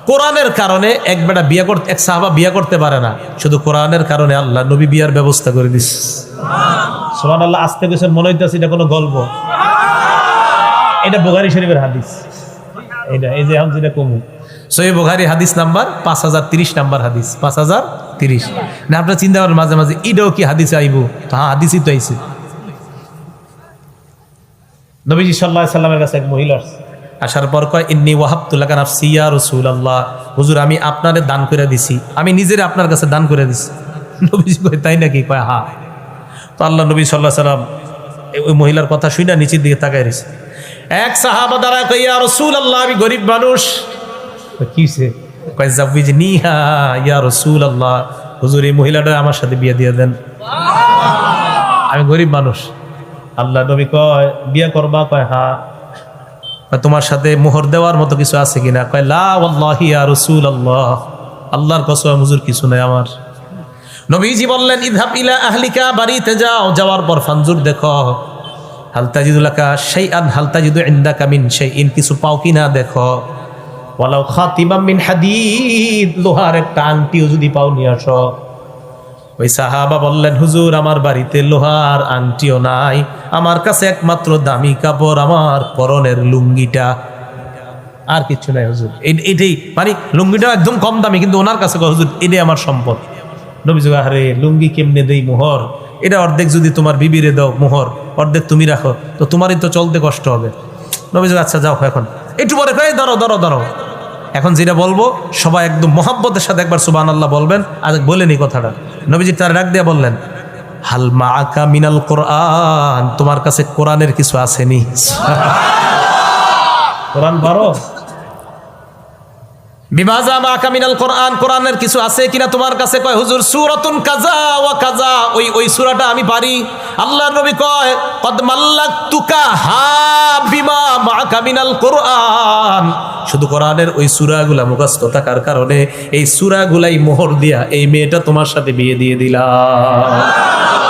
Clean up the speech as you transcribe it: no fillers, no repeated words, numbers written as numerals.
কোরআনের কারণে এক বেটা বিয়ে করতে, এক সাহাবা বিয়ে করতে পারে না, শুধু কোরআনের কারণে আল্লাহ নবী বিয়ার ব্যবস্থা করে দিস। সুবহানাল্লাহ। আসতে গেছেন মনে হইতেছে এটা কোনো গল্প, এটা বুখারী শরীফের হাদিস। এটা এই যে যেটা কমু সহিহ বুখারী হাদিস নাম্বার 5030 নাম্বার হাদিস, 5030 না। আপনার চিন্তা করেন মাঝে মাঝে এটাও কি হাদিসে আইব? হ্যাঁ, হাদিসই তো আইছে। নবীজি সাল্লাল্লাহু আলাইহি সাল্লামের কাছে এক মহিলা আসার পর কয়, ইন্নী ওয়াহাবতু লাকা নাফসি ইয়া রাসূলুল্লাহ, হুজুর আমি আপনারে দান করে দিছি, আমি নিজের আপনার কাছে দান করে দিছি। নবীজি কয়, তাই নাকি? কয় হ্যাঁ। তো আল্লাহ নবী সাল্লাল্লাহু আলাইহি সাল্লাম ওই মহিলার কথা শুনে নিচের দিকে তাকায় রয়েছে। এক সাহাবা দাঁড়ায় কয়, ইয়া রাসূলুল্লাহ আমি গরিব মানুষ। কিসে? কয় জাওয়িজনিহা ইয়া রাসূলুল্লাহ, হুজুর এই মহিলাটা আমার সাথে বিয়ে দিয়ে দেন, আমি গরিব মানুষ। আল্লাহ নবী কয়, বিয়ে করবা? কয় হ্যাঁ। তোমার সাথে মোহর দেওয়ার মতো কিছু আছে কিনা? কয় লা ওয়াল্লাহি ইয়া রাসূলুল্লাহ, আল্লাহর কসম হুজুর কিছু নাই আমার। নবীজি বললেন, ইযহাব ইলা আহলিকা, বাড়িতে যাও, যাওয়ার পর ফানজুর দেখো, হাল তাজিদু লাকা শাইআন হাল তাজিদু ইনদাকা মিন শাইইন, কিছু পাও কিনা দেখো। ওয়ালাউ খাতিমাম মিন হাদিদ, লোহার একটা আংটিও যদি পাও নিয়ে আসো। ওই সাহাবা বললেন, হুজুর আমার বাড়িতে লোহার আংটিও নাই, আমার কাছে একমাত্র দামি কাপড় আমার পরনের লুঙ্গিটা, আর কিছু নাই হুজুর। এটাই মানে লুঙ্গিটা একদম কম দামি, কিন্তু ওনার কাছে হুজুর এটাই আমার সম্পদ। নবীজি, আরে লুঙ্গি কেমনে দেই মোহর? এটা অর্ধেক যদি তোমার বিবিরে দাও মোহর, অর্ধেক তুমি রাখো, তো তোমারই তো চলতে কষ্ট হবে। নবীজি, আচ্ছা যাও এখন। একটু পরে কয়, ধরো ধরো ধরো, এখন যেটা বলবো সবাই একদম মহাব্বতের সাথে একবার সুবহানাল্লাহ বলবেন। আজ বলেনি কথাটা। নবীজি তার ডাক দিয়ে বললেন, হাল মাআকা মিনাল কোরআন, তোমার কাছে কোরআনের কিছু আসেনি? কোরআন পারো? বিমাজা মাআকা মিনাল কোরআন, কোরআনের কিছু আছে কিনা তোমার কাছে? কয় হুজুর সূরাতুন কাযা ওয়া কাযা, ওই সূরাটা আমি পারি। আল্লাহর নবী কয়, কদ মাল্লাকতুকা হা বিমা মাআকা মিনাল কোরআন, শুধু কোরআনের ওই সূরাগুলা মুখস্থ থাকার কারণে এই সূরাগুলাই মোহর দিয়া এই মেয়েটা তোমার সাথে বিয়ে দিয়ে দিলাম।